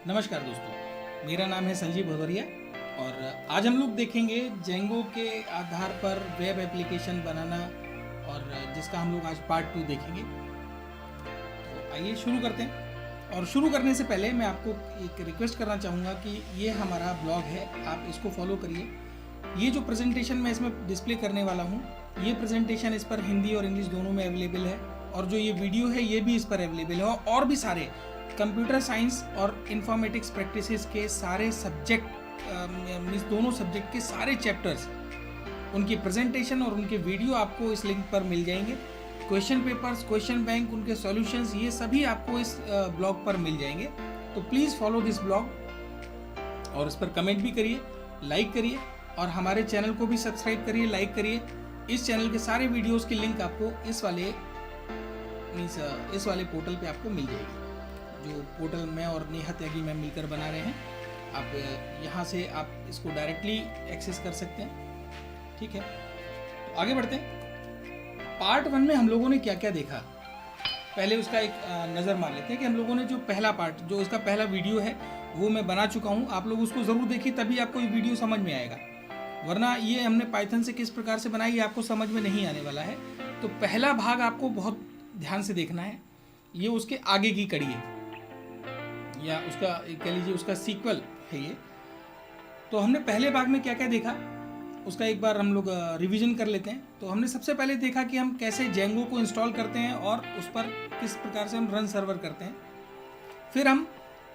नमस्कार दोस्तों, मेरा नाम है संजीव भदौरिया और आज हम लोग देखेंगे जेंगो के आधार पर वेब एप्लीकेशन बनाना और जिसका हम लोग आज पार्ट 2 देखेंगे। तो आइए शुरू करते हैं। और शुरू करने से पहले मैं आपको एक रिक्वेस्ट करना चाहूँगा कि ये हमारा ब्लॉग है, आप इसको फॉलो करिए। ये जो प्रेजेंटेशन मैं इसमें डिस्प्ले करने वाला हूँ, ये प्रेजेंटेशन इस पर हिंदी और इंग्लिश दोनों में अवेलेबल है और जो ये वीडियो है ये भी इस पर अवेलेबल है और भी सारे कंप्यूटर साइंस और इंफॉर्मेटिक्स प्रैक्टिसेस के सारे सब्जेक्ट मीन्स दोनों सब्जेक्ट के सारे चैप्टर्स, उनकी प्रेजेंटेशन और उनके वीडियो आपको इस लिंक पर मिल जाएंगे। क्वेश्चन पेपर्स, क्वेश्चन बैंक, उनके सॉल्यूशंस, ये सभी आपको इस ब्लॉग पर मिल जाएंगे। तो प्लीज़ फॉलो दिस ब्लॉग और इस पर कमेंट भी करिए, लाइक करिए और हमारे चैनल को भी सब्सक्राइब करिए, लाइक करिए। इस चैनल के सारे वीडियोज़ की लिंक आपको इस वाले पोर्टल पे आपको मिल जाएगी, जो पोर्टल मैं और नेहा त्यागी मैम मिलकर बना रहे हैं। आप यहाँ से आप इसको डायरेक्टली एक्सेस कर सकते हैं। ठीक है, तो आगे बढ़ते हैं। पार्ट 1 में हम लोगों ने क्या क्या देखा, पहले उसका एक नज़र मार लेते हैं कि हम लोगों ने जो पहला पार्ट, जो उसका पहला वीडियो है वो मैं बना चुका हूँ। आप लोग उसको ज़रूर देखिए, तभी आपको ये वीडियो समझ में आएगा, वरना ये हमने पाइथन से किस प्रकार से बनाई ये आपको समझ में नहीं आने वाला है। तो पहला भाग आपको बहुत ध्यान से देखना है, ये उसके आगे की कड़ी है या उसका कह लीजिए उसका सीक्वल है ये। तो हमने पहले भाग में क्या क्या देखा उसका एक बार हम लोग रिवीजन कर लेते हैं। तो हमने सबसे पहले देखा कि हम कैसे जेंगो को इंस्टॉल करते हैं और उस पर किस प्रकार से हम रन सर्वर करते हैं। फिर हम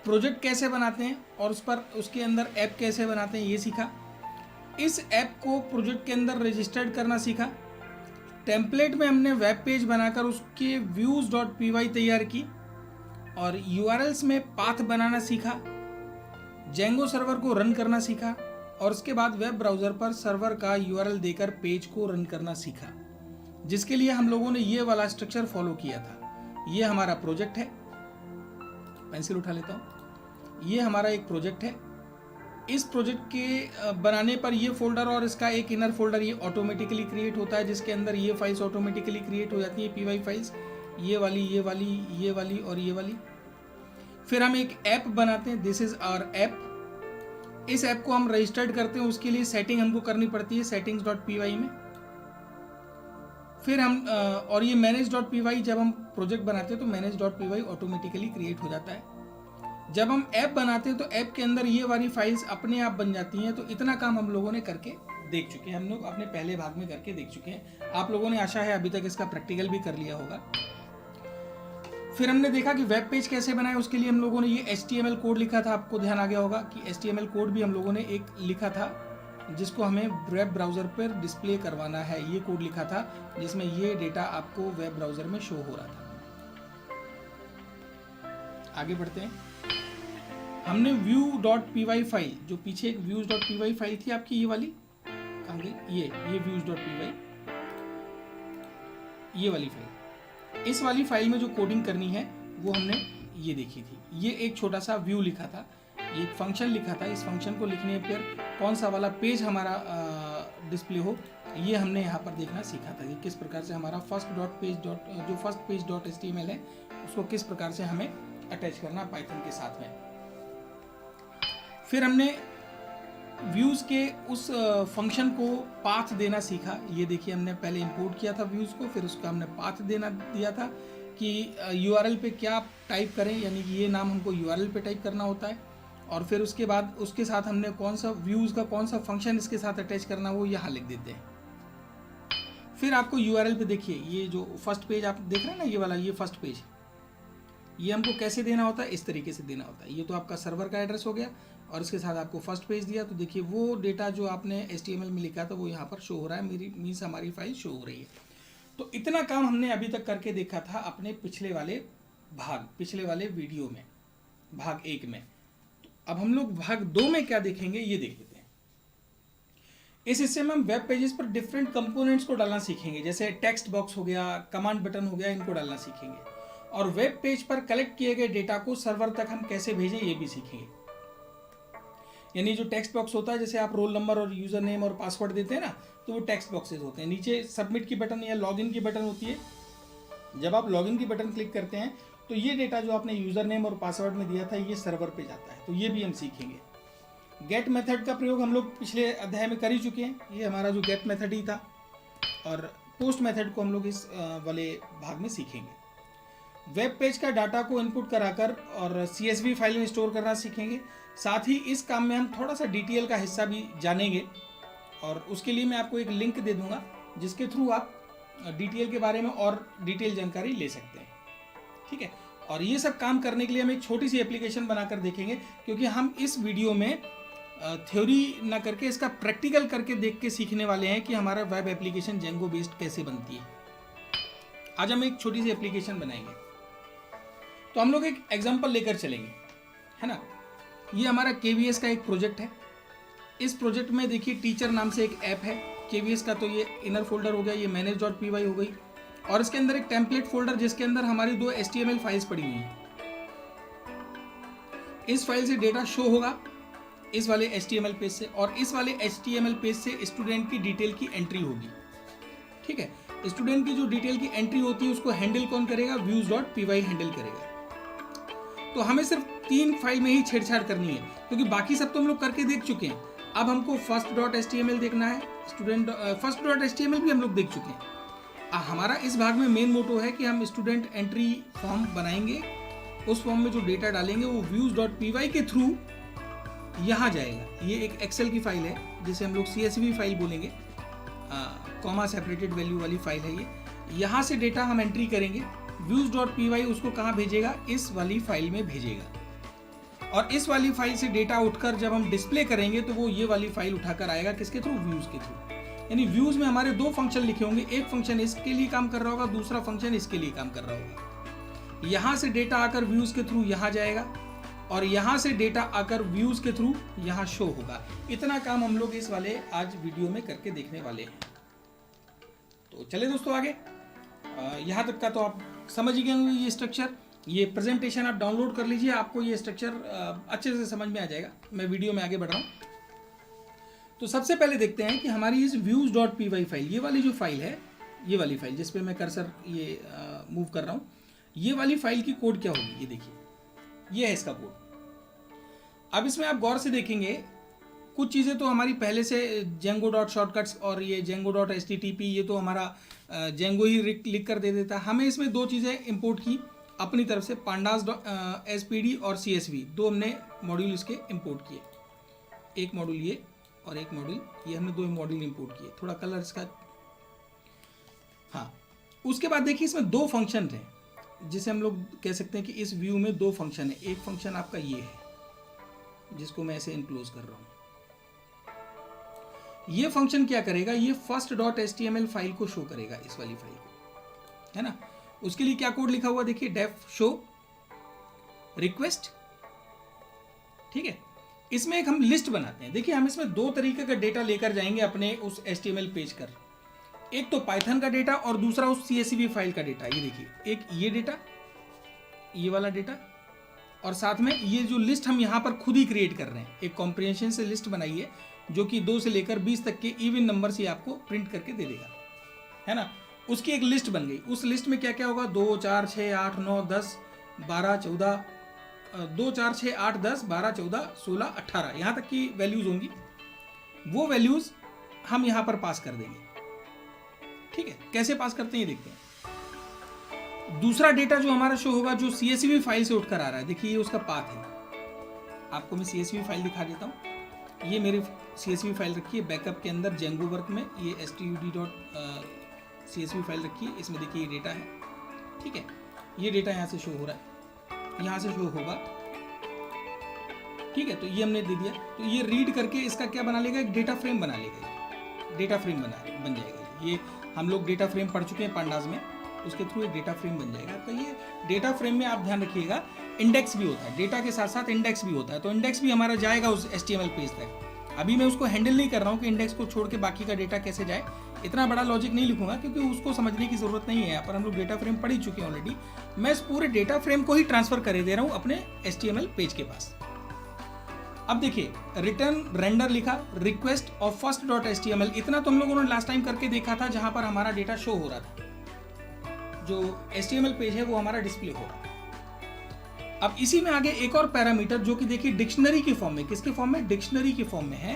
प्रोजेक्ट कैसे बनाते हैं और उस पर उसके अंदर ऐप कैसे बनाते हैं ये सीखा। इस ऐप को प्रोजेक्ट के अंदर रजिस्टर्ड करना सीखा। टेम्पलेट में हमने वेब पेज बनाकर उसके views.py तैयार की और यूआरएल्स में पाथ बनाना सीखा। जेंगो सर्वर को रन करना सीखा और उसके बाद वेब ब्राउज़र पर सर्वर का यूआरएल देकर पेज को रन करना सीखा, जिसके लिए हम लोगों ने ये वाला स्ट्रक्चर फॉलो किया था। ये हमारा प्रोजेक्ट है, पेंसिल उठा लेता हूँ। ये हमारा एक प्रोजेक्ट है। इस प्रोजेक्ट के बनाने पर ये फोल्डर और इसका एक इनर फोल्डर ये ऑटोमेटिकली क्रिएट होता है, जिसके अंदर ये फाइल्स ऑटोमेटिकली क्रिएट हो जाती है, py फाइल्स, ये वाली, ये वाली, ये वाली और ये वाली। फिर हम एक ऐप बनाते हैं, दिस इज आवर ऐप। इस ऐप को हम रजिस्टर्ड करते हैं, उसके लिए सेटिंग हमको करनी पड़ती है settings.py में। फिर हम और ये manage.py जब हम प्रोजेक्ट बनाते हैं तो manage.py ऑटोमेटिकली क्रिएट हो जाता है। जब हम ऐप बनाते हैं तो ऐप के अंदर ये वाली फाइल्स अपने आप बन जाती हैं। तो इतना काम हम लोगों ने करके देख चुके हैं, हम लोग अपने पहले भाग में करके देख चुके हैं। आप लोगों ने आशा है अभी तक इसका प्रैक्टिकल भी कर लिया होगा। फिर हमने देखा कि वेब पेज कैसे बनाए, उसके लिए हम लोगों ने ये HTML कोड लिखा था। आपको ध्यान आ गया होगा कि HTML कोड भी हम लोगों ने एक लिखा था, जिसको हमें वेब ब्राउज़र पर डिस्प्ले करवाना है। ये कोड लिखा था जिसमें ये डेटा आपको वेब ब्राउज़र में शो हो रहा था। आगे बढ़ते हैं। हमने view.py फाइल, जो पीछे एक views.py फाइल थी आपकी, ये वाली कहाँ गई, ये views.py, ये वाली फाइल, इस वाली फाइल में जो कोडिंग करनी है वो हमने ये देखी थी। ये एक छोटा सा व्यू लिखा था, ये एक फंक्शन लिखा था। इस फंक्शन को लिखने पर कौन सा वाला पेज हमारा डिस्प्ले हो, ये हमने यहाँ पर देखना सीखा था कि किस प्रकार से हमारा फर्स्ट पेज डॉट HTML है उसको किस प्रकार से हमें अटैच करना पाइथन के साथ में। फिर हमने व्यूज़ के उस फंक्शन को पाथ देना सीखा। ये देखिए, हमने पहले इंपोर्ट किया था व्यूज़ को, फिर उसका हमने पाथ देना दिया था कि यूआरएल पे क्या टाइप करें, यानी कि ये नाम हमको यूआरएल पे टाइप करना होता है। और फिर उसके बाद उसके साथ हमने कौन सा व्यूज़ का कौन सा फंक्शन इसके साथ अटैच करना वो यहाँ लिख देते हैं। फिर आपको यूआरएल पे देखिए, ये जो फर्स्ट पेज आप देख रहे हैं ना, ये वाला, ये फर्स्ट पेज, ये हमको कैसे देना होता है, इस तरीके से देना होता है। ये तो आपका सर्वर का एड्रेस हो गया और इसके साथ आपको फर्स्ट पेज दिया। तो देखिए वो डेटा जो आपने HTML में लिखा था वो यहाँ पर शो हो रहा है, मीन्स हमारी फाइल शो हो रही है। तो इतना काम हमने अभी तक करके देखा था अपने पिछले वाले वीडियो में, भाग 1 में। तो अब हम लोग भाग 2 में क्या देखेंगे ये देख लेते हैं। इस हिस्से में हम वेब पेजेस पर डिफरेंट कंपोनेंट्स को डालना सीखेंगे, जैसे टेक्स्ट बॉक्स हो गया, कमांड बटन हो गया, इनको डालना सीखेंगे। और वेब पेज पर कलेक्ट किए गए डेटा को सर्वर तक हम कैसे भेजें ये भी सीखेंगे। यानी जो टेक्स्ट बॉक्स होता है, जैसे आप रोल नंबर और यूजर नेम और पासवर्ड देते हैं ना, तो वो टेक्स्ट बॉक्सेस होते हैं। नीचे सबमिट की बटन या लॉगिन की बटन होती है। जब आप लॉगिन की बटन क्लिक करते हैं तो ये डेटा जो आपने यूज़र नेम और पासवर्ड में दिया था ये सर्वर पे जाता है, तो ये भी हम सीखेंगे। गेट मेथड का प्रयोग हम लोग पिछले अध्याय में कर ही चुके हैं, ये हमारा जो गेट मेथड ही था, और पोस्ट मेथड को हम लोग इस वाले भाग में सीखेंगे। वेब पेज का डाटा को इनपुट कराकर और CSV फाइल में स्टोर करना सीखेंगे। साथ ही इस काम में हम थोड़ा सा डिटेल का हिस्सा भी जानेंगे, और उसके लिए मैं आपको एक लिंक दे दूंगा जिसके थ्रू आप डिटेल के बारे में और डिटेल जानकारी ले सकते हैं। ठीक है, और ये सब काम करने के लिए हम एक छोटी सी एप्लीकेशन बनाकर देखेंगे, क्योंकि हम इस वीडियो में थ्योरी ना करके इसका प्रैक्टिकल करके देख के सीखने वाले हैं कि हमारा वेब एप्लीकेशन जेंगो बेस्ड कैसे बनती है। आज हम एक छोटी सी एप्लीकेशन बनाएंगे, तो हम लोग एक एग्जांपल लेकर चलेंगे, है ना। ये हमारा KVS का एक प्रोजेक्ट है। इस प्रोजेक्ट में देखिए टीचर नाम से एक ऐप है KVS का, तो ये इनर फोल्डर हो गया, ये manage.py हो गई, और इसके अंदर एक टेम्पलेट फोल्डर जिसके अंदर हमारी 2 HTML फाइल्स पड़ी हुई हैं। इस फाइल से डेटा शो होगा इस वाले HTML पेज से, और इस वाले HTML पेज से स्टूडेंट की डिटेल की एंट्री होगी। ठीक है, स्टूडेंट की जो डिटेल की एंट्री होती है उसको हैंडल कौन करेगा, views.py हैंडल करेगा। तो हमें सिर्फ 3 फाइल में ही छेड़छाड़ करनी है, क्योंकि बाकी सब तो हम लोग करके देख चुके हैं। अब हमको first.html देखना है, स्टूडेंट first.html भी हम लोग देख चुके हैं। हमारा इस भाग में मेन मोटो है कि हम स्टूडेंट एंट्री फॉर्म बनाएंगे, उस फॉर्म में जो डेटा डालेंगे वो views.py के थ्रू यहाँ जाएगा। ये एक एक्सेल की फाइल है जिसे हम लोग CSV फाइल बोलेंगे, कॉमा सेपरेटेड वैल्यू वाली फाइल है ये। यहाँ से डेटा हम एंट्री करेंगे, views.py उसको कहाँ भेजेगा, इस वाली फाइल में भेजेगा, और इस वाली फाइल से डेटा उठकर जब हम डिस्प्ले करेंगे तो वो ये वाली फाइल उठाकर आएगा, किसके थ्रू, व्यूज के थ्रू। यानी व्यूज में हमारे 2 फंक्शन लिखे होंगे, एक फंक्शन इसके लिए काम कर रहा होगा, दूसरा फंक्शन इसके लिए काम कर रहा होगा। यहाँ से डेटा आकर व्यूज के थ्रू यहाँ जाएगा, और यहाँ से डेटा आकर व्यूज के थ्रू यहाँ शो होगा। इतना काम हम लोग इस वाले आज वीडियो में करके देखने वाले हैं। तो चले दोस्तों आगे, यहाँ तक का तो आप समझ ही गए होंगे ये स्ट्रक्चर। ये प्रेजेंटेशन आप डाउनलोड कर लीजिए, आपको ये स्ट्रक्चर अच्छे से समझ में आ जाएगा। मैं वीडियो में आगे बढ़ रहा हूँ। तो सबसे पहले देखते हैं कि हमारी इस views.py फाइल, ये वाली जो फाइल है, ये वाली फाइल जिस पे मैं कर्सर ये मूव कर रहा हूँ, ये वाली फाइल की कोड क्या होगी। ये देखिए, ये है इसका कोड। अब इसमें आप गौर से देखेंगे कुछ चीज़ें तो हमारी पहले से Django.shortcuts और ये Django.http ये तो हमारा Django ही लिख कर दे देता है। हमें इसमें 2 चीज़ें इंपोर्ट की अपनी तरफ से, pandas.spd और CSV, 2 हमने मॉड्यूल इसके इंपोर्ट किए, एक मॉड्यूल ये और एक मॉड्यूल ये, हमने 2 मॉड्यूल इंपोर्ट किए। थोड़ा कलर इसका, हाँ। उसके बाद देखिए इसमें 2 फंक्शन हैं, जिसे हम लोग कह सकते हैं कि इस व्यू में 2 फंक्शन है। एक फंक्शन आपका ये है जिसको मैं ऐसे इनक्लोज कर रहा हूँ। ये फंक्शन क्या करेगा, ये first.html फाइल को शो करेगा, इस वाली फाइल को, है ना। उसके लिए क्या कोड लिखा हुआ देखिए, def show request। ठीक है, इसमें एक हम लिस्ट बनाते हैं। देखिए हम इसमें 2 तरीके का डेटा लेकर जाएंगे अपने उस HTML पेज पर। एक तो पाइथन का डेटा और दूसरा उस CSV फाइल का डेटा। ये देखिए, एक ये डेटा, ये वाला डेटा, और साथ में ये जो लिस्ट हम यहाँ पर खुद ही क्रिएट कर रहे हैं। एक कॉम्प्रिहेंशन से लिस्ट बनाई है जो कि 2 से लेकर 20 तक के इवन नंबर से आपको प्रिंट करके दे देगा, है ना। उसकी एक लिस्ट बन गई। उस लिस्ट में क्या क्या होगा, 2 4 6 8 9 10 12 14 2 4 6 8 10 12 14 16 18 यहाँ तक की वैल्यूज होंगी। वो वैल्यूज हम यहाँ पर पास कर देंगे। ठीक है, कैसे पास करते हैं ये देखते हैं। दूसरा डेटा जो हमारा शो होगा, जो CSV फाइल से उठकर आ रहा है, देखिए ये उसका पाथ है। आपको मैं CSV फाइल दिखा देता हूँ। ये मेरी CSV फाइल रखी है बैकअप के अंदर Django वर्क में, ये std.csv फाइल रखी है, इसमें देखिए ये डेटा है। ठीक है, ये डेटा यहाँ से शो हो रहा है, यहाँ से शो होगा। ठीक है, तो ये हमने दे दिया। तो ये रीड करके इसका क्या बना लेगा, एक डेटा फ्रेम बना लेगा, डेटा फ्रेम बन जाएगा। ये हम लोग डेटा फ्रेम पढ़ चुके हैं पांडास में, उसके थ्रू एक डेटा फ्रेम बन जाएगा। तो ये डेटा फ्रेम में आप ध्यान रखिएगा, इंडेक्स भी होता है, डेटा के साथ साथ इंडेक्स भी होता है। तो इंडेक्स भी हमारा जाएगा उस HTML पेज तक। अभी मैं उसको हैंडल नहीं कर रहा हूँ कि इंडेक्स को छोड़ के बाकी का डेटा कैसे जाए, इतना बड़ा लॉजिक नहीं लिखूंगा क्योंकि उसको समझने की जरूरत नहीं है। यहाँ पर हम लोग डेटा फ्रेम पढ़ ही चुके हैं ऑलरेडी। मैं इस पूरे डेटा फ्रेम को ही ट्रांसफर कर दे रहा हूँ अपने HTML पेज के पास। अब देखिए, रिटर्न रेंडर लिखा, रिक्वेस्ट और first.html, इतना तो हम लोगों ने लास्ट टाइम करके देखा था, जहां पर हमारा डेटा शो हो रहा था, जो HTML पेज है वो हमारा डिस्प्ले हो रहा है। अब इसी में आगे एक और पैरामीटर जो कि देखिए डिक्शनरी की फॉर्म में, किसके फॉर्म में, डिक्शनरी की फॉर्म में है।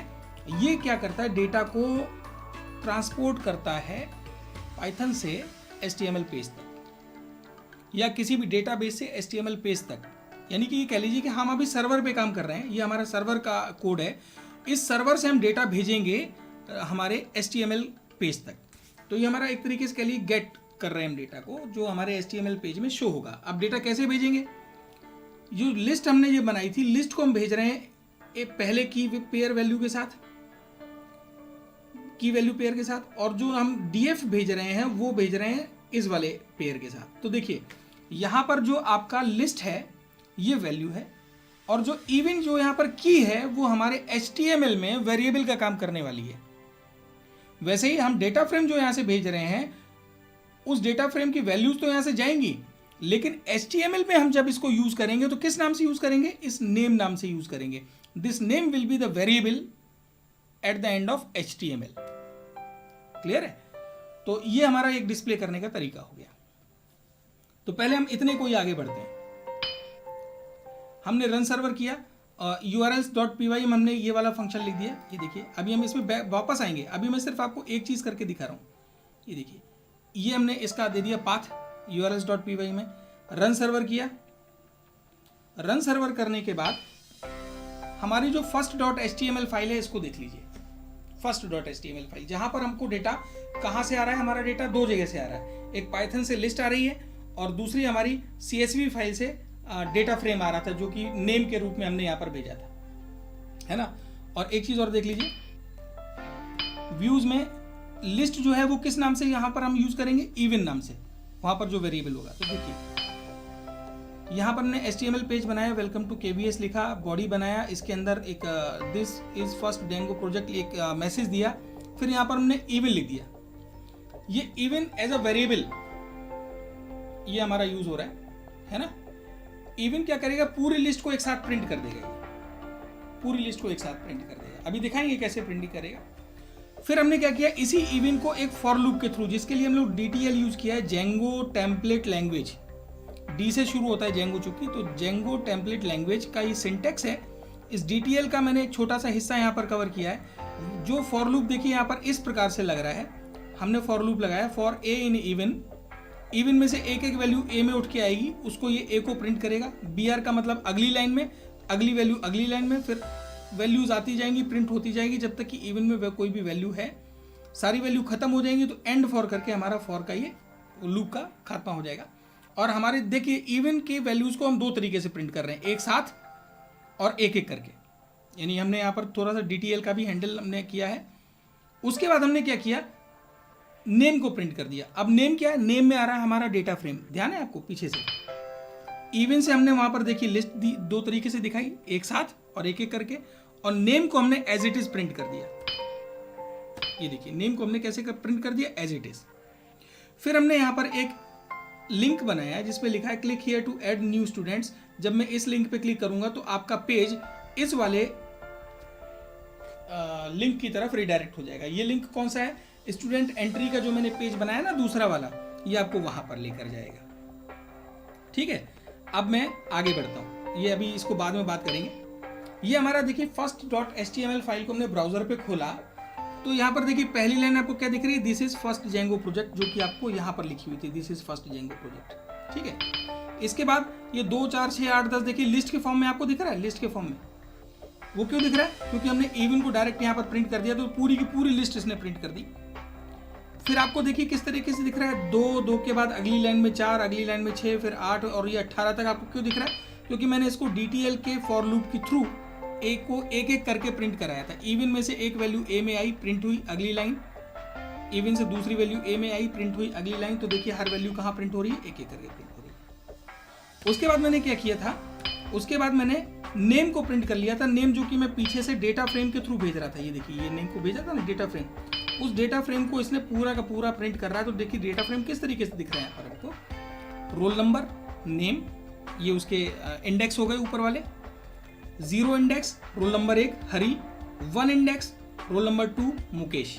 ये क्या करता है, डेटा को ट्रांसपोर्ट करता है पाइथन से HTML पेज तक या किसी भी डेटाबेस से HTML पेज तक। यानी कि ये कह लीजिए कि हम अभी सर्वर पे काम कर रहे हैं, ये हमारा सर्वर का कोड है, इस सर्वर से हम डेटा भेजेंगे हमारे HTML पेज तक। तो ये हमारा एक तरीके से कह लीजिए गेट कर रहे हैं हम डेटा को, जो हमारे HTML पेज में शो होगा। अब डेटा कैसे भेजेंगे, जो लिस्ट हमने ये बनाई थी, लिस्ट को हम भेज रहे हैं एक पहले की पेयर वैल्यू के साथ, की वैल्यू पेयर के साथ, और जो हम DF भेज रहे हैं वो भेज रहे हैं इस वाले पेयर के साथ। तो देखिए यहाँ पर जो आपका लिस्ट है ये वैल्यू है, और जो इवन जो यहाँ पर की है वो हमारे HTML में वेरिएबल का काम करने वाली है। वैसे ही हम डेटा फ्रेम जो यहाँ से भेज रहे हैं, उस डेटा फ्रेम की वैल्यूज तो यहाँ से जाएंगी, लेकिन HTML में हम जब इसको यूज करेंगे तो किस नाम से यूज करेंगे, इस नेम नाम से यूज करेंगे। This name will be the variable at the end of HTML। Clear है? तो ये हमारा एक डिस्प्ले करने का तरीका हो गया। तो पहले हम इतने को ही आगे बढ़ते हैं। हमने रन सर्वर किया, urls.py में हमने ये वाला फंक्शन लिख दिया। ये देखिए अभी हम इसमें वापस आएंगे, अभी मैं सिर्फ आपको एक चीज करके दिखा रहा हूं। ये देखिए ये हमने इसका दे दिया पाथ urls.py में, रन सर्वर किया। रन सर्वर करने के बाद हमारी जो first.html फाइल है इसको देख लीजिए। first.html फाइल जहां पर हमको डेटा कहां से आ रहा है, हमारा डेटा दो जगह से आ रहा है। एक पाइथन से लिस्ट आ रही है और दूसरी हमारी CSV फाइल से डेटा फ्रेम आ रहा था, जो कि नेम के रूप में हमने यहाँ पर भेजा था, है ना। और एक चीज और देख लीजिए, व्यूज में लिस्ट जो है वो किस नाम से यहाँ पर हम यूज करेंगे, इवन नाम से, वहां पर जो वेरिएबल होगा। तो देखिए यहाँ पर हमने HTML पेज बनाया, वेलकम टू KBS लिखा, बॉडी बनाया, इसके अंदर एक दिस इज फर्स्ट डेंगो प्रोजेक्ट एक मैसेज दिया, फिर यहाँ पर हमने इवन लिख दिया। ये इवन एज अ वेरिएबल ये हमारा यूज हो रहा है ना। इवन क्या करेगा, पूरी लिस्ट को एक साथ प्रिंट कर देगा, पूरी लिस्ट को एक साथ प्रिंट कर देगा। अभी दिखाएंगे कैसे प्रिंट करेगा। फिर हमने क्या किया, इसी इवन को एक फॉर लूप के थ्रू, जिसके लिए हम लोग DTL यूज किया है, जेंगो टेम्पलेट लैंग्वेज, D से शुरू होता है जेंगो चूंकि, तो जेंगो टेम्पलेट लैंग्वेज का ये सिंटेक्स है। इस DTL का मैंने एक छोटा सा हिस्सा यहाँ पर कवर किया है। जो फॉर लूप देखिए यहाँ पर इस प्रकार से लग रहा है, हमने फॉर लूप लगाया for A in even, even में से एक एक वैल्यू A में उठ के आएगी, उसको ये A को प्रिंट करेगा। BR का मतलब अगली लाइन में, अगली वैल्यू अगली लाइन में, फिर वैल्यूज आती जाएंगी, प्रिंट होती जाएगी जब तक कि इवन में कोई भी वैल्यू है। सारी वैल्यू खत्म हो जाएंगी तो एंड फॉर करके हमारा फॉर का ये लूप का खात्मा हो जाएगा। और हमारे देखिए इवन के वैल्यूज को हम दो तरीके से प्रिंट कर रहे हैं, एक साथ और एक एक करके। यानी हमने यहाँ पर थोड़ा सा DTL का भी हैंडल हमने किया है। उसके बाद हमने क्या किया, नेम को प्रिंट कर दिया। अब नेम क्या है, नेम में आ रहा है हमारा डेटा फ्रेम, ध्यान है आपको पीछे से। इवन से हमने वहां पर देखिए लिस्ट दी, दो तरीके से दिखाई, एक साथ और एक एक करके, और नेम को हमने एज इट इज प्रिंट कर दिया। ये देखिए नेम को हमने कैसे प्रिंट कर दिया, एज इट इज। फिर हमने यहाँ पर एक लिंक बनाया है जिसपे लिखा है click here to add new students. जब मैं इस लिंक पे क्लिक करूंगा तो आपका पेज इस वाले लिंक की तरफ रिडायरेक्ट हो जाएगा। ये लिंक कौन सा है, स्टूडेंट एंट्री का जो मैंने पेज बनाया ना दूसरा वाला, ये आपको वहां पर लेकर जाएगा। ठीक है, अब मैं आगे बढ़ता हूं, ये अभी इसको बाद में बात करेंगे। ये हमारा देखिए first.html फाइल को हमने ब्राउजर पे खोला, तो यहाँ पर देखिए पहली लाइन आपको क्या दिख रही है, this is first Django project, जो कि आपको यहाँ पर लिखी हुई थी, this is first Django project. ठीक है, इसके बाद ये 2 4 6 8 10 देखिए लिस्ट के फॉर्म में आपको दिख रहा है। लिस्ट के फॉर्म में वो क्यों दिख रहा है, क्योंकि हमने इवन को डायरेक्ट यहाँ पर प्रिंट कर दिया, तो पूरी की पूरी लिस्ट इसने प्रिंट कर दी। फिर आपको देखिए किस तरीके से दिख रहा है, 2 के बाद अगली लाइन में 4, अगली लाइन में 6, फिर 8 और ये 18 तक आपको क्यों दिख रहा है, क्योंकि मैंने इसको DTL के फॉर लूप के थ्रू एक को एक एक करके प्रिंट कराया था। इवन में से एक वैल्यू A में आई, प्रिंट हुई अगली लाइन, इवन से दूसरी वैल्यू A में आई, प्रिंट हुई अगली लाइन। तो देखिए हर वैल्यू कहाँ प्रिंट हो रही है, एक एक करके प्रिंट हो रही है। उसके बाद मैंने क्या किया था, उसके बाद मैंने नेम को प्रिंट कर लिया था। नेम जो कि मैं पीछे से डेटा फ्रेम के थ्रू भेज रहा था, ये देखिए ये नेम को भेजा था ना डेटा फ्रेम, उस डेटा फ्रेम को इसने पूरा का पूरा प्रिंट कर रहा है। तो देखिए डेटा फ्रेम किस तरीके से दिख रहा है यहाँ पर आपको, रोल नंबर, नेम, ये उसके इंडेक्स हो गए ऊपर वाले, 0 इंडेक्स रोल नंबर 1 हरी, 1 इंडेक्स रोल नंबर 2 मुकेश।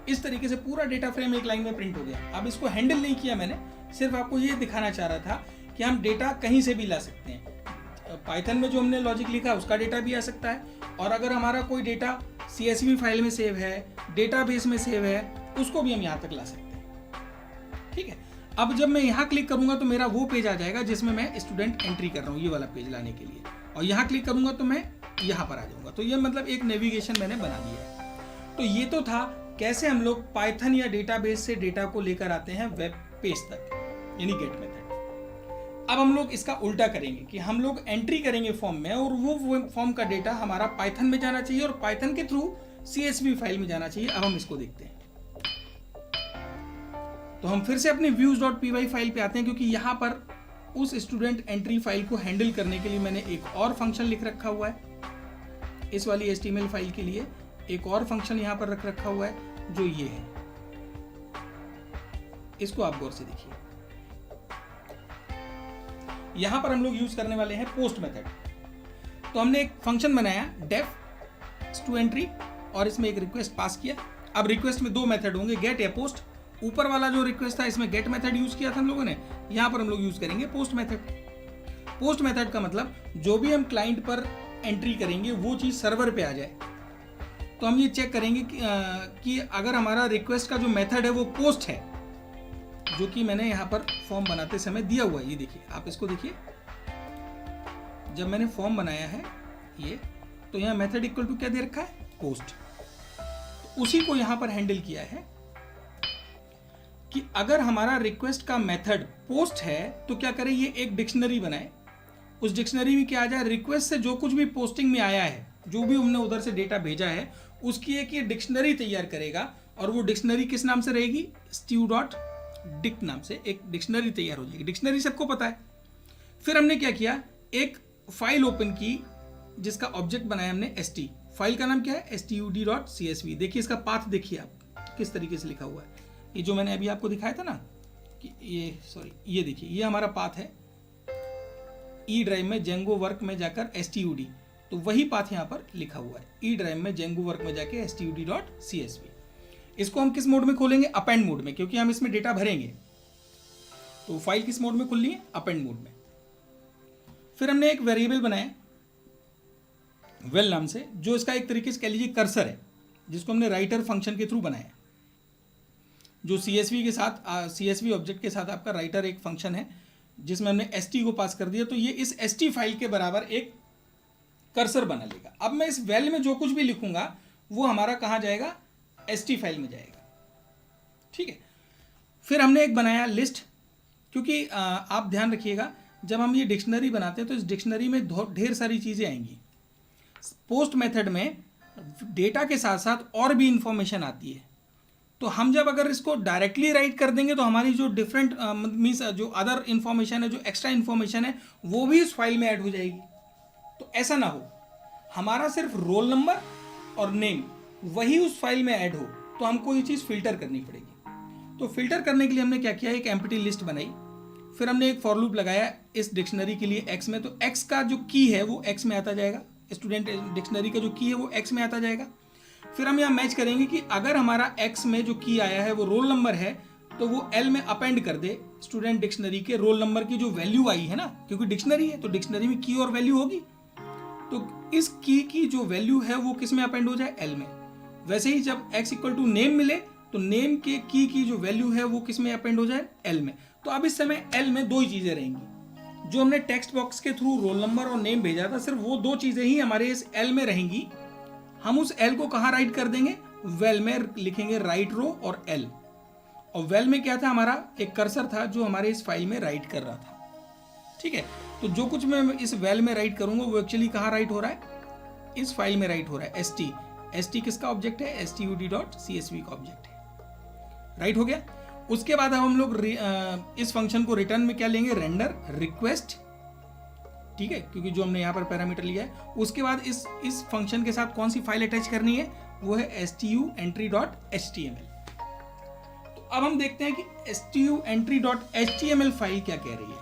इस तरीके से पूरा डेटा फ्रेम एक लाइन में प्रिंट हो गया। अब इसको हैंडल नहीं किया मैंने, सिर्फ आपको ये दिखाना चाह रहा था कि हम डेटा कहीं से भी ला सकते हैं। पाइथन में जो हमने लॉजिक लिखा उसका डेटा भी आ सकता है, और अगर हमारा कोई डेटा CSV फाइल में सेव है, डेटाबेस में सेव है, उसको भी हम यहाँ तक ला सकते हैं। ठीक है, अब जब मैं यहाँ क्लिक करूँगा तो मेरा वो पेज आ जाएगा जिसमें मैं स्टूडेंट एंट्री कर रहा हूँ, ये वाला पेज लाने के लिए, और यहाँ क्लिक करूँगा तो मैं यहाँ पर आ जाऊँगा। तो ये मतलब एक नेविगेशन मैंने बना दिया है। तो ये तो था कैसे हम लोग पाइथन या डेटाबेस से डेटा को लेकर आते हैं वेब पेज तक, यानी गेट मेथड। अब हम लोग इसका उल्टा करेंगे कि हम लोग एंट्री करेंगे फॉर्म में, और वो फॉर्म का डेटा हमारा पाइथन में जाना चाहिए और पाइथन के थ्रू CSV फाइल में जाना चाहिए। अब हम इसको देखते हैं। तो हम फिर से अपनी views.py फाइल पे आते हैं, क्योंकि यहाँ पर उस स्टूडेंट एंट्री फाइल को हैंडल करने के लिए मैंने एक और फंक्शन लिख रखा हुआ है। इस वाली HTML फाइल के लिए एक और फंक्शन यहाँ पर रख रखा हुआ है जो ये है। इसको आप गौर से देखिए। यहां पर हम लोग यूज करने वाले हैं पोस्ट मेथड। तो हमने एक फंक्शन बनाया डेफ टू एंट्री, और इसमें एक रिक्वेस्ट पास किया। अब रिक्वेस्ट में दो मेथड होंगे, गेट या पोस्ट। ऊपर वाला जो रिक्वेस्ट था इसमें गेट मेथड यूज किया था हम लोगों ने, यहां पर हम लोग यूज करेंगे पोस्ट मेथड। पोस्ट मेथड का मतलब जो भी हम क्लाइंट पर एंट्री करेंगे वो चीज सर्वर पे आ जाए। तो हम ये चेक करेंगे कि अगर हमारा रिक्वेस्ट का जो मेथड है वो पोस्ट है, जो कि मैंने यहाँ पर फॉर्म बनाते समय दिया हुआ है। ये देखिए, आप इसको देखिए, जब मैंने फॉर्म बनाया है ये, तो यहाँ मेथड इक्वल टू क्या दे रखा है, पोस्ट। तो उसी को यहाँ पर हैंडल किया है कि अगर हमारा रिक्वेस्ट का मेथड पोस्ट है तो क्या करें, ये एक डिक्शनरी बनाए। उस डिक्शनरी में क्या आ जाए, रिक्वेस्ट से जो कुछ भी पोस्टिंग में आया है, जो भी हमने उधर से डेटा भेजा है, उसकी एक ये डिक्शनरी तैयार करेगा, और वो डिक्शनरी किस नाम से रहेगी, stew.dict नाम से एक डिक्शनरी तैयार हो जाएगी। डिक्शनरी सबको पता है। फिर हमने क्या किया, एक फाइल ओपन की जिसका ऑब्जेक्ट बनाया हमने st। फाइल का नाम क्या है, stud.csv। देखिए इसका पाथ देखिए आप किस तरीके से लिखा हुआ है। ये जो मैंने अभी आपको दिखाया था ना कि ये देखिए, ये हमारा पाथ है ई ड्राइव में जेंगो वर्क में जाकर std, तो वही पाथ यहाँ पर लिखा हुआ है, ई ड्राइव में जेंगो वर्क में जाके stud.csv। इसको हम किस मोड में खोलेंगे, अपेंड मोड में, क्योंकि हम इसमें डेटा भरेंगे। तो फाइल किस मोड में खुलनी है, अपेंड मोड में। फिर हमने एक वेरिएबल बनाया वेल नाम से, जो इसका एक तरीके से कह लीजिए कर्सर है, जिसको हमने राइटर फंक्शन के थ्रू बनाया। जो CSV के साथ CSV ऑब्जेक्ट के साथ आपका राइटर एक फंक्शन है, जिसमें हमने st को पास कर दिया, तो ये इस st फाइल के बराबर एक कर्सर बना लेगा। अब मैं इस वेल में जो कुछ भी लिखूंगा वो हमारा कहाँ जाएगा, st फाइल में जाएगा। ठीक है, फिर हमने एक बनाया लिस्ट, क्योंकि आप ध्यान रखिएगा जब हम ये डिक्शनरी बनाते हैं तो इस डिक्शनरी में ढेर सारी चीज़ें आएंगी। पोस्ट मेथड में डेटा के साथ साथ और भी इंफॉर्मेशन आती है। तो हम जब अगर इसको डायरेक्टली राइट कर देंगे तो हमारी जो डिफरेंट मीन्स जो अदर इन्फॉर्मेशन है, जो एक्स्ट्रा इन्फॉर्मेशन है, वो भी उस फाइल में ऐड हो जाएगी। तो ऐसा ना हो, हमारा सिर्फ रोल नंबर और नेम वही उस फाइल में ऐड हो, तो हमको ये चीज़ फिल्टर करनी पड़ेगी। तो फिल्टर करने के लिए हमने क्या किया, एक एम्प्टी लिस्ट बनाई। फिर हमने एक फॉर लूप लगाया इस डिक्शनरी के लिए x में, तो x का जो की है वो x में आता जाएगा, स्टूडेंट डिक्शनरी का जो की है वो x में आता जाएगा। फिर हम यहाँ मैच करेंगे कि अगर हमारा x में जो की आया है वो रोल नंबर है, तो वो l में अपेंड कर दे स्टूडेंट डिक्शनरी के रोल नंबर की जो वैल्यू आई है ना, क्योंकि डिक्शनरी है तो डिक्शनरी में की और वैल्यू होगी, तो इस की जो वैल्यू है वो किस में अपेंड हो जाए, l में। वैसे ही जब x इक्वल टू नेम मिले तो नेम के की जो वैल्यू है वो किस में अपेंड हो जाए, l में। तो अब इस समय l में दो ही चीजें रहेंगी। जो हमने टेक्स्ट बॉक्स के थ्रू रोल नंबर और नेम भेजा था, सिर्फ वो दो चीजें ही हमारे इस l में रहेंगी। हम उस l को कहाँ राइट कर देंगे, वेल में लिखेंगे राइट रो और l। और वेल में क्या था, हमारा एक कर्सर था जो हमारे इस फाइल में राइट कर रहा था। ठीक है, तो जो कुछ मैं इस वेल में राइट करूंगा वो एक्चुअली कहाँ राइट हो रहा है, इस फाइल में राइट हो रहा है। st किसका ऑब्जेक्ट है, stud.csv का ऑब्जेक्ट है। राइट हो गया। उसके बाद हम लोग इस फंक्शन को रिटर्न में क्या लेंगे, रेंडर रिक्वेस्ट। ठीक है, क्योंकि जो हमने यहाँ पर पैरामीटर लिया है। उसके बाद इस फंक्शन के साथ कौन सी फाइल अटैच करनी है, वो है stuentry.html। तो अब हम देखते हैं कि stuentry.html फाइल क्या कह रही है।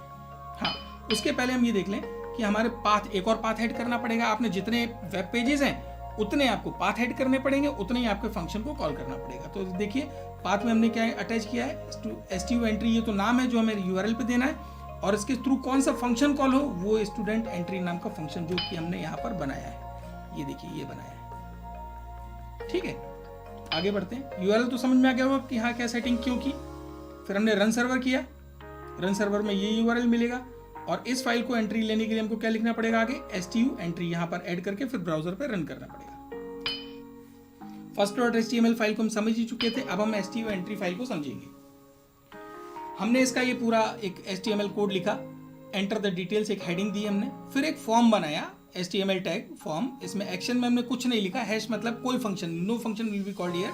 हाँ, उसके पहले हम ये देख लें कि हमारे पाथ, एक और पाथ ऐड करना पड़ेगा। आपने जितने वेब पेजेस हैं उतने आपको पाथ ऐड करने पड़ेंगे, उतने ही आपके फंक्शन को कॉल करना पड़ेगा। तो देखिए पाथ में हमने क्या अटैच किया है, stuentry, ये तो नाम है जो हमें URL पे देना है। और इसके थ्रू कौन सा फंक्शन कॉल हो, वो स्टूडेंट एंट्री नाम का फंक्शन जो कि हमने यहाँ पर बनाया है, ये देखिए ये बनाया है। ठीक है, आगे बढ़ते हैं। यूआरएल तो समझ में आ गया होगा कि हाँ क्या सेटिंग क्यों की। फिर हमने रन सर्वर किया, रन सर्वर में ये यूआरएल मिलेगा और इस फाइल को एंट्री लेने के लिए हमको क्या लिखना पड़ेगा आगे, stu एंट्री यहाँ पर ऐड करके फिर ब्राउजर पर रन करना पड़ेगा। first.html फाइल को हम समझ ही चुके थे, अब हम stu एंट्री फाइल को समझेंगे। हमने इसका ये पूरा एक HTML कोड लिखा, एंटर द डिटेल्स एक हेडिंग दी हमने, फिर एक फॉर्म बनाया HTML टैग फॉर्म। इसमें एक्शन में हमने कुछ नहीं लिखा, हैश मतलब कोई function, no function will be called here.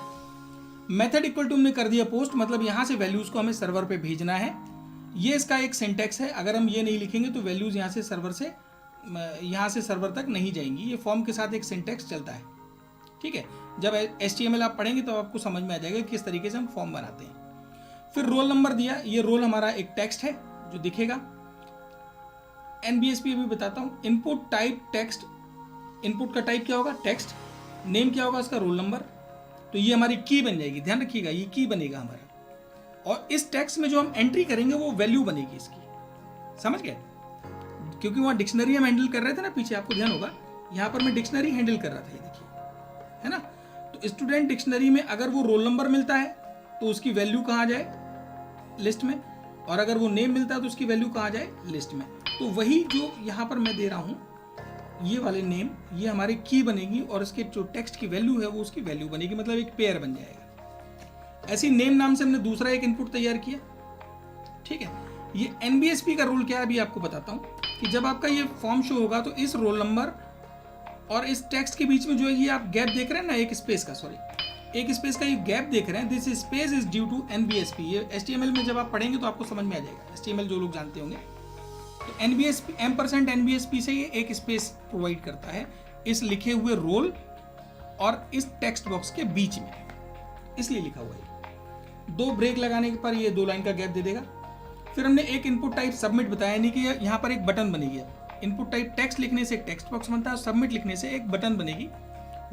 Method equal to हमने कर दिया पोस्ट, मतलब यहाँ से वैल्यूज को हमें सर्वर पे भेजना है। ये इसका एक सिंटैक्स है, अगर हम ये नहीं लिखेंगे तो वैल्यूज यहाँ से सर्वर तक नहीं जाएंगी। ये फॉर्म के साथ एक सिंटैक्स चलता है। ठीक है, जब HTML आप पढ़ेंगे तो आपको समझ में आ जाएगा किस तरीके से हम फॉर्म बनाते हैं। फिर रोल नंबर दिया, ये रोल हमारा एक टेक्स्ट है जो दिखेगा। NBSP अभी बताता हूँ। इनपुट टाइप टेक्स्ट, इनपुट का टाइप क्या होगा, टेक्स्ट। नेम क्या होगा उसका, रोल नंबर। तो ये हमारी की बन जाएगी, ध्यान रखिएगा ये की बनेगा हमारा। और इस टेक्स्ट में जो हम एंट्री करेंगे वो वैल्यू बनेगी इसकी, समझ गए। क्योंकि वहाँ डिक्शनरी हम हैंडल कर रहे थे ना पीछे, आपको ध्यान होगा यहाँ पर मैं डिक्शनरी हैंडल कर रहा था, ये देखिए, है ना। तो स्टूडेंट डिक्शनरी में अगर वो रोल नंबर मिलता है तो उसकी वैल्यू कहाँ जाए, लिस्ट में, और अगर वो नेम मिलता है तो उसकी वैल्यू कहाँ जाए, लिस्ट में। तो वही जो यहाँ पर मैं दे रहा हूँ, ये वाले नेम, ये हमारी की बनेगी और इसके जो टेक्स्ट की वैल्यू है वो उसकी वैल्यू बनेगी, मतलब एक पेयर बन जाएगा। ऐसी नेम नाम से हमने दूसरा एक इनपुट तैयार किया। ठीक है, ये NBSP का रूल क्या है अभी आपको बताता हूँ कि जब आपका ये फॉर्म शो होगा तो इस रोल नंबर और इस टेक्स्ट के बीच में जो है ये आप गैप देख रहे हैं ना, एक स्पेस का, सॉरी एक स्पेस का ये गैप देख रहे हैं, this space is due to NBSP। ये HTML में जब आप पढ़ेंगे तो आपको समझ में आ जाएगा, HTML जो लोग जानते होंगे। तो $NBSP से ये एक स्पेस प्रोवाइड करता है इस लिखे हुए रोल और इस टेक्स्ट बॉक्स के बीच में, इसलिए लिखा हुआ है। 2 ब्रेक लगाने पर ये 2 लाइन का गैप दे देगा। फिर हमने एक इनपुट टाइप सबमिट बताया, नहीं कि यहाँ पर एक बटन बनेगी। इनपुट टाइप टेक्स्ट लिखने से एक टेक्स्ट बॉक्स बनता है, सबमिट लिखने से एक बटन बनेगी।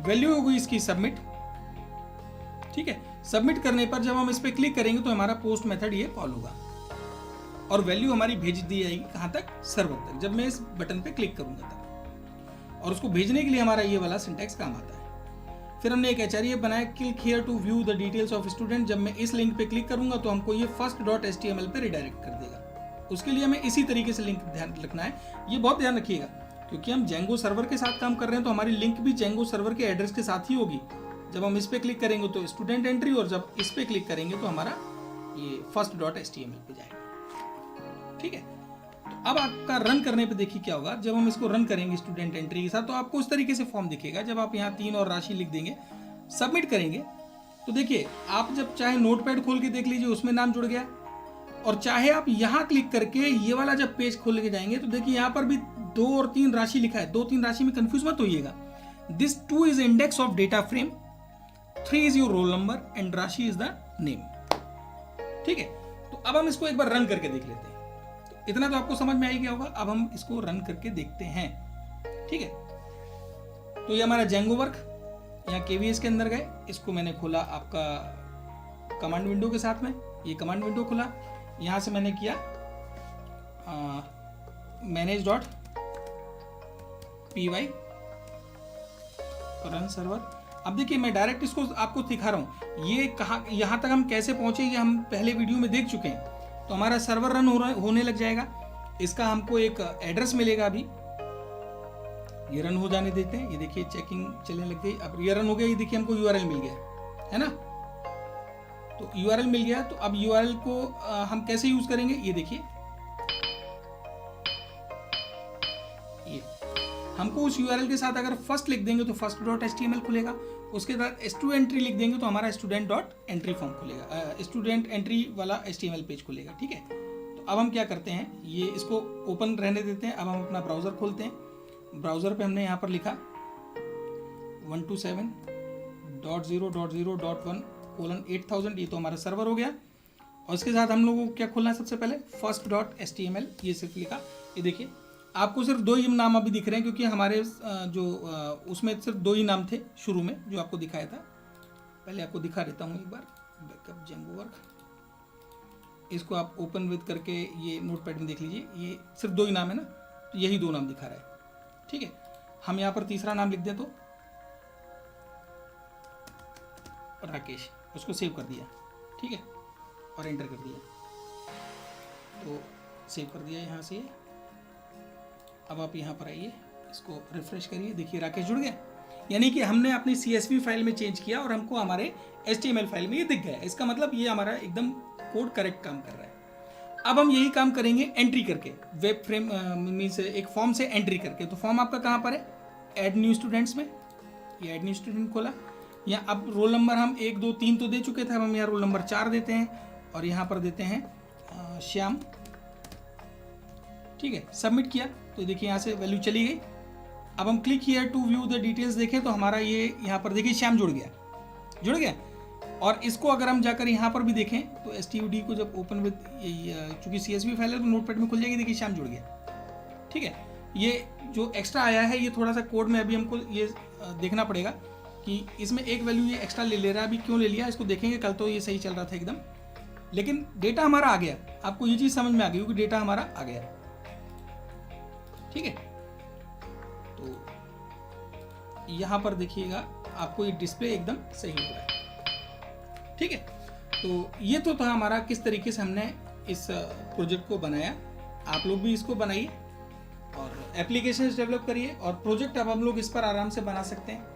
वैल्यू होगी इसकी सबमिट। ठीक है, सबमिट करने पर जब हम इस पर क्लिक करेंगे तो हमारा पोस्ट मेथड ये कॉल होगा और वैल्यू हमारी भेज दी जाएगी कहाँ तक, सर्वर तक, जब मैं इस बटन पे क्लिक करूंगा तब। और उसको भेजने के लिए हमारा ये वाला सिंटैक्स काम आता है। फिर हमने एक HREF बनाया, click here to view the details of student. जब मैं इस लिंक पे क्लिक करूंगा तो हमको ये first.html पे रिडायरेक्ट कर देगा। उसके लिए हमें इसी तरीके से लिंक ध्यान रखना है, ये बहुत ध्यान रखिएगा, क्योंकि हम जेंगो सर्वर के साथ काम कर रहे हैं तो हमारी लिंक भी जेंगो सर्वर के एड्रेस के साथ ही होगी। जब हम इस पे क्लिक करेंगे तो स्टूडेंट एंट्री, और जब इस पे क्लिक करेंगे तो हमारा ये first.html पे जाएगा। ठीक है, तो अब आपका रन करने पे देखिए क्या होगा। जब हम इसको रन करेंगे स्टूडेंट एंट्री के साथ तो आपको इस तरीके से फॉर्म दिखेगा। जब आप यहाँ 3 और राशि लिख देंगे, सबमिट करेंगे, तो देखिए आप जब चाहे नोटपैड खोल के देख लीजिए उसमें नाम जुड़ गया, और चाहे आप यहाँ क्लिक करके ये वाला जब पेज खोल के जाएंगे तो देखिए यहाँ पर भी 2 और 3 राशि लिखा है। 2-3 राशि में कंफ्यूज मत होइएगा। This 2 is index of data frame, 3 is your roll number and Rashi is the name. ठीक है, तो अब हम इसको एक बार रन करके देख लेते हैं। इतना तो आपको समझ में आ गया होगा। अब हम इसको रन करके देखते हैं। ठीक है, तो ये हमारा जेंगो वर्क, यहाँ KVS के अंदर गए, इसको मैंने खोला आपका कमांड विंडो के साथ में, ये कमांड विंडो खुला, यहाँ से मैंने किया manage.py रन सर्वर। अब देखिए मैं डायरेक्ट इसको आपको दिखा रहा हूँ, ये कहाँ, यहाँ तक हम कैसे पहुंचे ये हम पहले वीडियो में देख चुके हैं। तो हमारा सर्वर रन होने लग जाएगा, इसका हमको एक एड्रेस मिलेगा। अभी ये रन हो जाने देते हैं, ये देखिए चेकिंग चलने लग गई। अब ये रन हो गया, ये देखिए हमको URL मिल गया, है ना। तो URL मिल गया, तो अब URL को हम कैसे यूज करेंगे ये देखिए। ये हमको उस URL के साथ अगर फर्स्ट लिख देंगे तो first.html खुलेगा, उसके बाद स्टूडेंट एंट्री लिख देंगे तो हमारा student.entry फॉर्म खुलेगा, स्टूडेंट एंट्री वाला HTML पेज खुलेगा। ठीक है, तो अब हम क्या करते हैं, ये इसको ओपन रहने देते हैं। अब हम अपना ब्राउज़र खोलते हैं। ब्राउज़र पे हमने यहाँ पर लिखा 127.0.0.1:8000, ये तो हमारा सर्वर हो गया। और इसके साथ हम लोगों को क्या खोलना है, सबसे पहले first.html, ये सिर्फ लिखा। ये देखिए आपको सिर्फ 2 ही नाम अभी दिख रहे हैं, क्योंकि हमारे उसमें सिर्फ 2 ही नाम थे शुरू में जो आपको दिखाया था। पहले आपको दिखा देता हूँ एक बार, बैकअप जेंगो वर्क, इसको आप ओपन विद करके ये नोटपैड में देख लीजिए, ये सिर्फ 2 ही नाम है ना, तो यही 2 नाम दिखा रहा है। ठीक है, हम यहाँ पर तीसरा नाम लिख दें तो राकेश, उसको सेव कर दिया। ठीक है, और एंटर कर दिया, तो सेव कर दिया यहाँ से। अब आप यहाँ पर आइए, इसको रिफ्रेश करिए, देखिए राकेश जुड़ गया। यानी कि हमने अपनी CSV फाइल में चेंज किया और हमको हमारे HTML फाइल में ये दिख गया। इसका मतलब ये हमारा एकदम कोड करेक्ट काम कर रहा है। अब हम यही काम करेंगे एंट्री करके, वेब फ्रेम मीन्स एक फॉर्म से एंट्री करके। तो फॉर्म आपका कहाँ पर है? ऐड न्यू स्टूडेंट्स में। ये ऐड न्यू स्टूडेंट खोला, या अब रोल नंबर हम 1 2 3 तो दे चुके थे, अब हम यहाँ रोल नंबर 4 देते हैं और यहाँ पर देते हैं श्याम। ठीक है, सबमिट किया तो देखिए यहाँ से वैल्यू चली गई। अब हम click here to view the details देखें तो हमारा ये यहाँ पर देखिए श्याम जुड़ गया। और इसको अगर हम जाकर यहाँ पर भी देखें तो STUD को जब ओपन विद, चूंकि CSV फाइल है तो नोटपैड में खुल जाएगी, देखिए श्याम जुड़ गया। ठीक है, ये जो एक्स्ट्रा आया है ये थोड़ा सा कोड में अभी हमको ये देखना पड़ेगा कि इसमें एक वैल्यू ये एक्स्ट्रा ले रहा है। अभी क्यों ले लिया इसको देखेंगे, कल तो ये सही चल रहा था एकदम, लेकिन डेटा हमारा आ गया। आपको ये चीज़ समझ में आ गई क्योंकि डेटा हमारा आ गया। ठीक है, तो यहाँ पर देखिएगा आपको ये डिस्प्ले एकदम सही हो रहा है। ठीक है, तो ये तो था हमारा किस तरीके से हमने इस प्रोजेक्ट को बनाया। आप लोग भी इसको बनाइए और एप्लीकेशंस डेवलप करिए, और प्रोजेक्ट अब हम लोग इस पर आराम से बना सकते हैं।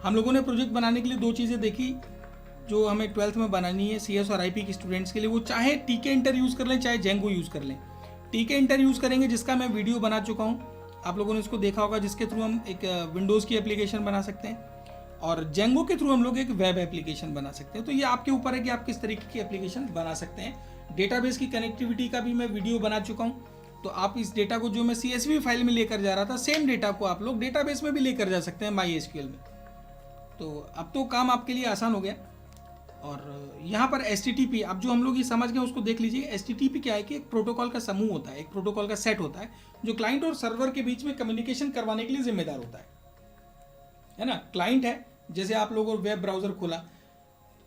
हम लोगों ने प्रोजेक्ट बनाने के लिए 2 चीज़ें देखी जो हमें 12th में बनानी है CS और IP के स्टूडेंट्स के लिए। वो चाहे tkinter यूज़ कर लें, चाहे Django यूज़ कर लें। tkinter यूज़ करेंगे जिसका मैं वीडियो बना चुका हूँ, आप लोगों ने उसको देखा होगा, जिसके थ्रू हम एक विंडोज़ की एप्लीकेशन बना सकते हैं, और Django के थ्रू हम लोग एक वेब एप्लीकेशन बना सकते हैं। तो ये आपके ऊपर है कि आप किस तरीके की एप्लीकेशन बना सकते हैं। डेटाबेस की कनेक्टिविटी का भी मैं वीडियो बना चुका हूँ, तो आप इस डेटा को जो मैं CSV फाइल में लेकर जा रहा था, सेम डेटा को आप लोग डेटाबेस में भी लेकर जा सकते हैं MySQL में। तो अब तो काम आपके लिए आसान हो गया। और यहाँ पर HTTP, अब जो हम लोग ये समझ गए उसको देख लीजिए। HTTP क्या है कि एक प्रोटोकॉल का समूह होता है, एक प्रोटोकॉल का सेट होता है जो क्लाइंट और सर्वर के बीच में कम्युनिकेशन करवाने के लिए जिम्मेदार होता है ना। क्लाइंट है, जैसे आप लोगों वेब ब्राउज़र खोला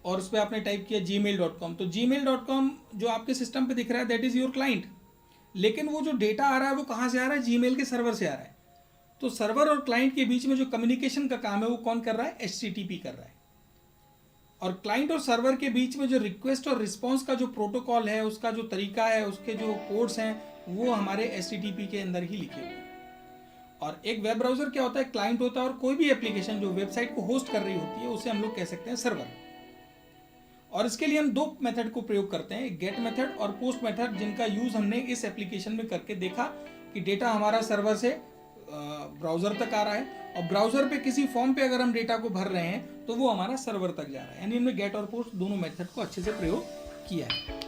और उस पर आपने टाइप किया gmail.com, तो gmail.com जो आपके सिस्टम पे दिख रहा है दैट इज़ योर क्लाइंट। लेकिन वो जो डेटा आ रहा है वो कहाँ से आ रहा है? Gmail के सर्वर से आ रहा है। तो सर्वर और क्लाइंट के बीच में जो कम्युनिकेशन का काम है वो कौन कर रहा है? HTTP कर रहा है। और क्लाइंट और सर्वर के बीच में जो रिक्वेस्ट और रिस्पॉन्स का जो प्रोटोकॉल है, उसका जो तरीका है, उसके जो कोड्स हैं, वो हमारे HTTP के अंदर ही लिखे हुए हैं। और एक वेब ब्राउज़र क्या होता है? क्लाइंट होता है, और कोई भी एप्लीकेशन जो वेबसाइट को होस्ट कर रही होती है उसे हम लोग कह सकते हैं सर्वर। और इसके लिए हम 2 मेथड को प्रयोग करते हैं, गेट मेथड और पोस्ट मेथड, जिनका यूज़ हमने इस एप्लीकेशन में करके देखा कि डेटा हमारा सर्वर से ब्राउज़र तक आ रहा है, और ब्राउज़र पे किसी फॉर्म पे अगर हम डेटा को भर रहे हैं तो वो हमारा सर्वर तक जा रहा है। यानी हमने गेट और पोस्ट दोनों मेथड को अच्छे से प्रयोग किया है।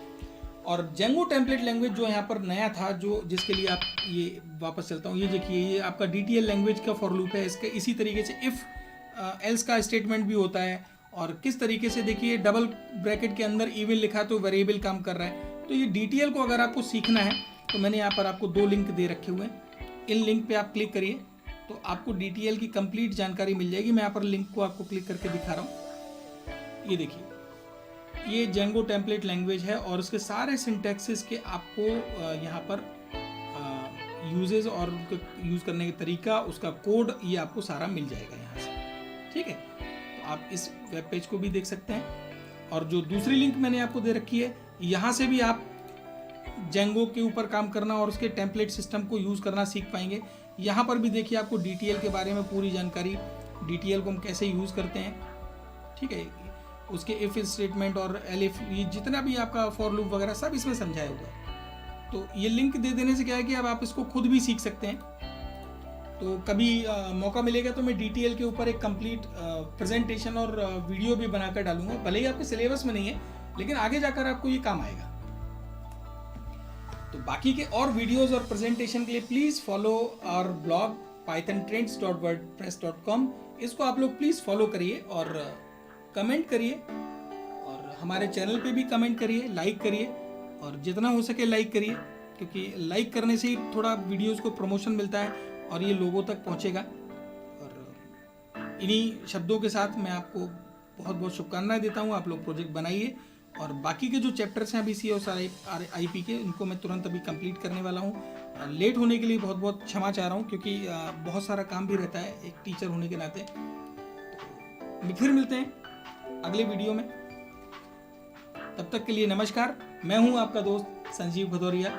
और Django टेम्पलेट लैंग्वेज जो यहाँ पर नया था, जो जिसके लिए आप ये वापस चलता हूँ, ये देखिए ये आपका DTL लैंग्वेज का फॉर लूप है। इसके इसी तरीके से इफ़ एल्स का स्टेटमेंट भी होता है, और किस तरीके से देखिए डबल ब्रैकेट के अंदर इवन लिखा तो वेरिएबल काम कर रहा है। तो ये DTL को अगर आपको सीखना है तो मैंने यहाँ पर आपको 2 लिंक दे रखे हुए हैं। इन लिंक पे आप क्लिक करिए तो आपको DTL की कंप्लीट जानकारी मिल जाएगी। मैं यहाँ पर लिंक को आपको क्लिक करके दिखा रहा हूँ। ये देखिए, ये Django टेम्पलेट लैंग्वेज है, और उसके सारे सिंटैक्सेस के आपको यहाँ पर यूजेस और यूज़ करने का तरीका, उसका कोड, ये आपको सारा मिल जाएगा यहाँ से। ठीक है, तो आप इस वेब पेज को भी देख सकते हैं। और जो दूसरी लिंक मैंने आपको दे रखी है, यहाँ से भी आप Django के ऊपर काम करना और उसके टेम्पलेट सिस्टम को यूज़ करना सीख पाएंगे। यहाँ पर भी देखिए आपको DTL के बारे में पूरी जानकारी, DTL को हम कैसे यूज़ करते हैं, ठीक है, उसके इफ़ स्टेटमेंट और एलिफ, ये जितना भी आपका फॉर लूप वगैरह सब इसमें समझाया हुआ है। तो ये लिंक दे देने से क्या है कि अब आप इसको खुद भी सीख सकते हैं। तो कभी मौका मिलेगा तो मैं DTL के ऊपर एक कंप्लीट प्रेजेंटेशन और वीडियो भी बनाकर डालूंगा। भले ही आपके सिलेबस में नहीं है, लेकिन आगे जाकर आपको ये काम आएगा। तो बाकी के और वीडियोस और प्रेजेंटेशन के लिए please follow our blog pythontrends.wordpress.com। इसको आप लोग प्लीज़ फॉलो करिए और कमेंट करिए, और हमारे चैनल पे भी कमेंट करिए, लाइक करिए, और जितना हो सके लाइक करिए, क्योंकि लाइक करने से ही थोड़ा वीडियोस को प्रमोशन मिलता है और ये लोगों तक पहुंचेगा। और इन्हीं शब्दों के साथ मैं आपको बहुत बहुत शुभकामनाएं देता हूं। आप लोग प्रोजेक्ट बनाइए और बाकी के जो चैप्टर्स हैं अभी सी और IP के, उनको मैं तुरंत अभी कंप्लीट करने वाला हूँ। लेट होने के लिए बहुत बहुत क्षमा चाह रहा हूँ, क्योंकि बहुत सारा काम भी रहता है एक टीचर होने के नाते। तो फिर मिलते हैं अगले वीडियो में, तब तक के लिए नमस्कार। मैं हूँ आपका दोस्त संजीव भदौरिया।